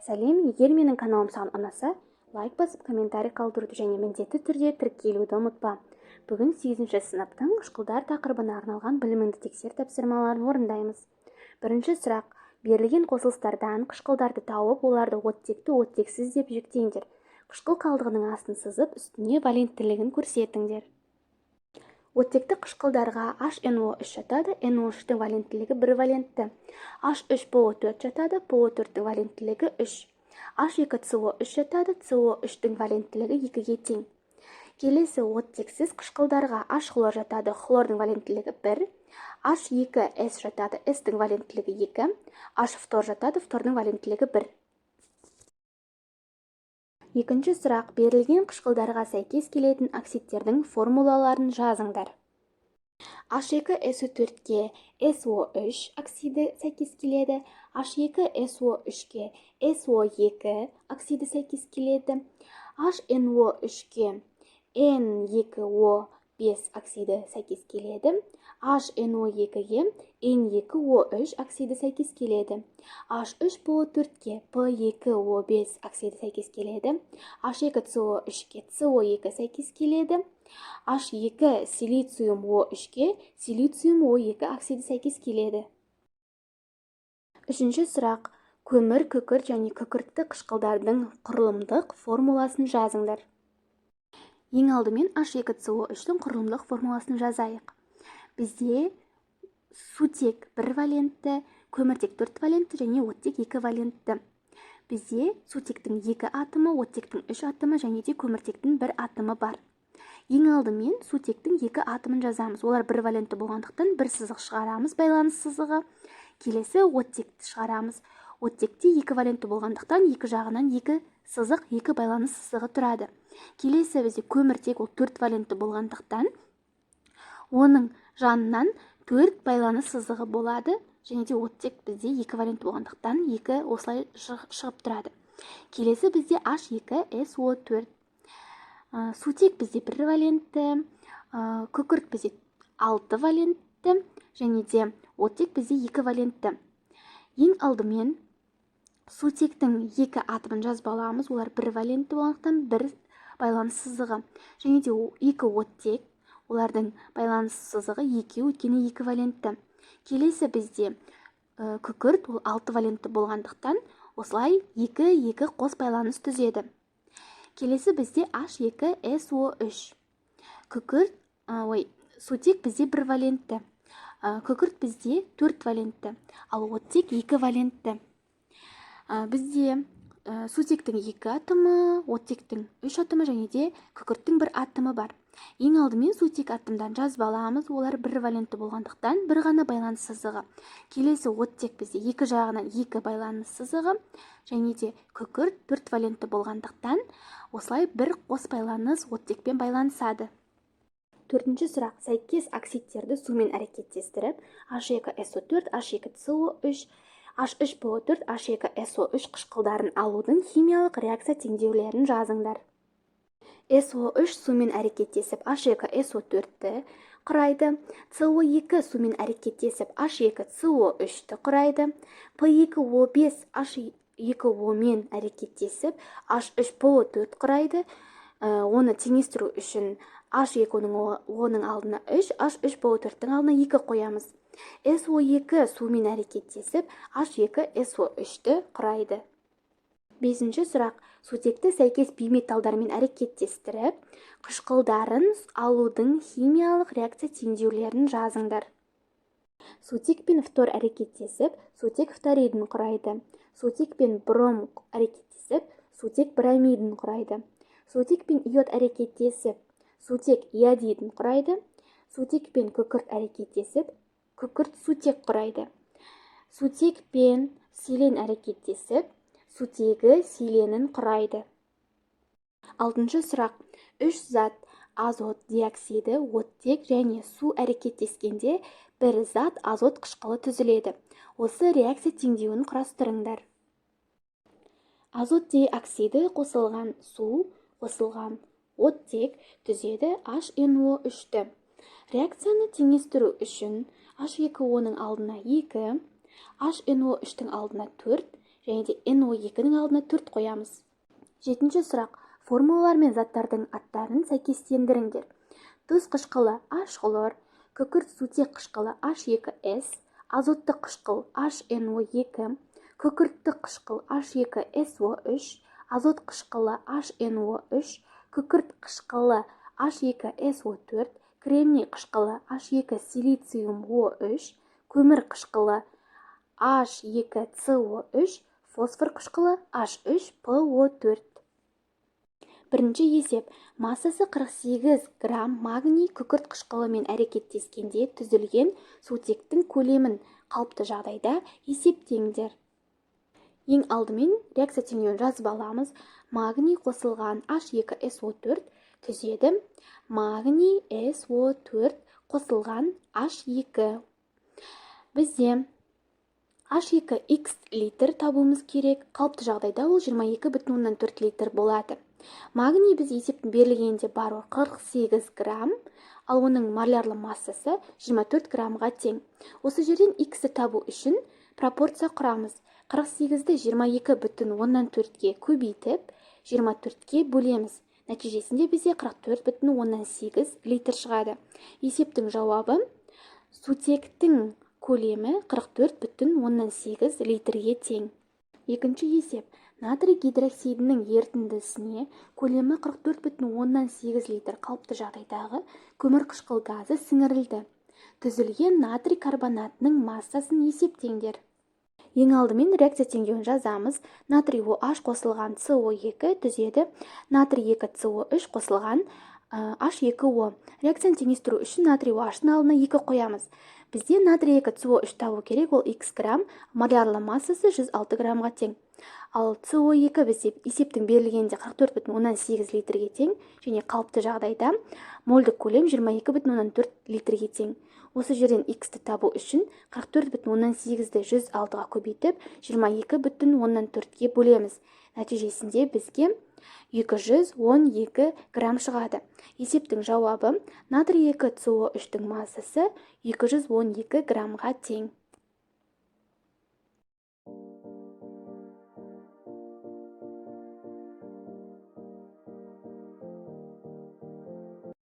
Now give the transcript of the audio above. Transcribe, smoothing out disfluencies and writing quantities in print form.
Сәлем, егер менің каналым саған ұнаса, лайк басып комментарий қалдыруды және міндетті түрде тіркелуді ұмытпа. Бүгін 8-ші сыныптың қышқылдар тақырыбына арналған біліміңді тексер тапсырмаларын орындаймыз. Бірінші сұрақ: берілген қосылыстардан қышқылдарды тауып, оларды оттекті, оттексіз деп жіктеңдер. Қышқыл қалдығының астын сызып, үстіне валенттілігін көрсетіңдер. Оттекті қышқылдарға HNO3 жатады, NO3-тің валенттілігі 1 валентті. H3PO4 жатады, PO4-тің валенттілігі 3. H2CO3 жатады, CO3-тің валенттілігі 2-ге тең. Келесі оттексіз қышқылдарға H хлор жатады, хлордың валенттілігі 1. H2S жатады, S-тің валенттілігі 2. H фтор жатады, фтордың валенттілігі 1. Екінші сұрақ: берілген қышқылдарға сәйкес келетін оксидтердің формулаларын жазыңдар. H2SO4-ке SO3 оксиді сәйкес келеді, H2SO3-ке SO2 оксиді сәйкес келеді, HNO3-ке N2O5 оксиді сәйкес келеді, HNO2-ге N2O3 оксиді сәйкес келеді, H3PO4-ке P2O5 оксиді сәйкес келеді, H2CO3-ке CO2 сәйкес келеді, H2 силициум O3-ке силициум O2 оксиді сәйкес келеді. Үшінші сұрақ: көмір, күкірт және күкіртті қышқылдардың құрылымдық формуласын жазыңдар. Ең алдымен H2CO3-тің құрылымдық формуласын жазайық. Бізде сутек 1 валентті, көміртек 4 валентті және оттек 2 валентті. Бізде сутектің 2 атомы, оттектің 3 атомы және де көміртектің 1 атомы бар. Ең алдымен сутектің 2 атомын жазамыз. Олар 1 валентті болғандықтан бір сызық шығарамыз, байланыс сызығы. Келесі оттекті шығарамыз. Оттекте 2 валентті болғандықтан екі жағынан 2 сызық, 2 байланыс сызығы тұрады. Келесі бізде көміртек, ол 4 валентті болғандықтан оның жанынан 4 байланыс сызығы болады, және де оттек бізде 2 валентті болғандықтан 2 осылай шығып тұрады. Келесі бізде H2SO4. Сутек бізде 1 валентті, күкірт бізде 6 валентті, және де оттек бізде 2 валентті. Ең алдымен сутектің 2 атомын жазып аламыз. Олар 1 валентті болғандықтан 1 байланыс сызығы, және де 2 оттек, олардың байланыс сызығы 2, өйткені 2 валентті. Келесі бізде күкірт, ол 6 валентті болғандықтан осылай 2 қос байланыс түзеді. Келесі бізде H2SO3. Сутек бізде 1 валентті, күкірт бізде 4 валентті, ал оттек 2 валентті. Бізде сутектің 2 атомы, оттектің 3 атомы және де күкірттің 1 атомы бар. Ең алдымен сутек атомдан жазып аламыз. Олар 1 валентті болғандықтан бір ғана байланыс сызығы. Келесі оттек бізде 2 жағынан 2 байланыс сызығы, және де күкірт 4 валентті болғандықтан осылай бір қос байланыс оттекпен байланысады. Төртінші сұрақ: сәйкес оксидтерді сумен әрекеттестіріп, H2SO4, H2CO3, H3PO4, H2SO3 қышқылдарын алудың химиялық реакция теңдеулерін жазыңдар. SO3 сумен әрекеттесіп H2SO4-ті құрайды, CO2 сумен әрекеттесіп H2CO3-ті құрайды, P2O5 H2O-мен әрекеттесіп H3PO4 құрайды. Оны теңестіру үшін H2O-ның алдына 3, H3PO4-тің алдына 2 қоямыз. SO2 сумен әрекеттесіп H2SO3-ті құрайды. Бесінші сұрақ: сутекті сәйкес бейметалдармен әрекеттестіріп, қышқылдарын алудың химиялық реакция теңдеулерін жазыңдар. Сутек пен фтор әрекеттесіп, сутек фторидін құрайды. Сутек пен бром әрекеттесіп, сутек бромидін құрайды. Сутек пен иод әрекеттесіп, сутек иодидін құрайды. Сутек пен күкірт әрекеттесіп, күкірт сутек құрайды. Сутек пен селен әрекеттесіп, сутегі селенін құрайды. Алтыншы сұрақ: 3 зат азот диоксиді, оттек және су әрекеттескенде бір зат азот қышқылы түзіледі. Осы реакция теңдеуін құрастырыңдар. Азот диоксиді қосылған су қосылған оттек түзеді HNO3-ті. Реакцияны теңестіру үшін H2O-ның алдына 2, HNO3-тің алдына 4 және де NO2-ның алдына 4 қоямыз. 7-ші сұрақ. Формулалар мен заттардың аттарын сәйкестендіріңдер. Тұз қышқылы H-хлор, күкірт сутек қышқылы H2S, азотты қышқыл HNO2, күкіртті қышқыл H2SO3, азот қышқылы HNO3, күкірт қышқылы H2SO4, кремний қышқылы H2 силициум O3, көмір қышқылы H2CO3, фосфор қышқылы H3PO4. Бірінші есеп. Массасы 48 грамм магний күкірт қышқылымен әрекеттескенде түзілген сутектің көлемін қалыпты жағдайда есептеңдер. Ең алдымен реакция теңдеуін жазып аламыз. Магний қосылған H2SO4 түзеді. Магний SO4 қосылған H2. Бізде H2X литр табуымыз керек. Қалыпты жағдайда ол 22,4 литр болады. Магний біз есептің берілгенде бар 48 грамм, ал оның молярлы массасы 24 граммға тең. Осы жерден X-ті табу үшін пропорция құрамыз. 48-ді 22,4-ге көбейтіп, 24-ге бөлеміз. Нәтижесінде бізде 44,8 литр шығады. Есептің жауабы сутектің көлемі 44,8 литрге тең. Екінші есеп. Натрий гидроксидінің ерітіндісіне көлемі 44,8 литр қалыпты жағдайдағы көмір қышқыл газы сіңірілді. Түзілген натрий карбонатының массасын есептеңдер. Ең алдымен реакция теңдеуін жазамыз. Натрий OH қосылған CO2 түзеді. Натрий 2CO3 қосылған H2O. Реакцияны теңестіру үшін натрий OH-ның алдына 2 қоямыз. Бізде натрий 2CO3 табу керек, ол X грамм, молярлы массасы 106 граммға тең. Ал CO2 бізде есептің берілгенде 44,8 литрге тең, және қалыпты жағдайда мольдік көлем 22,4 литрге тең. Осы жерден X-ті табу үшін 44,8-ді 106-ға көбейтіп, 22,4-ге бөлеміз. Нәтижесінде бізге 212 грамм шығады. Есептің жауабы натрий 2CO3-дің массасы 212 граммға тең.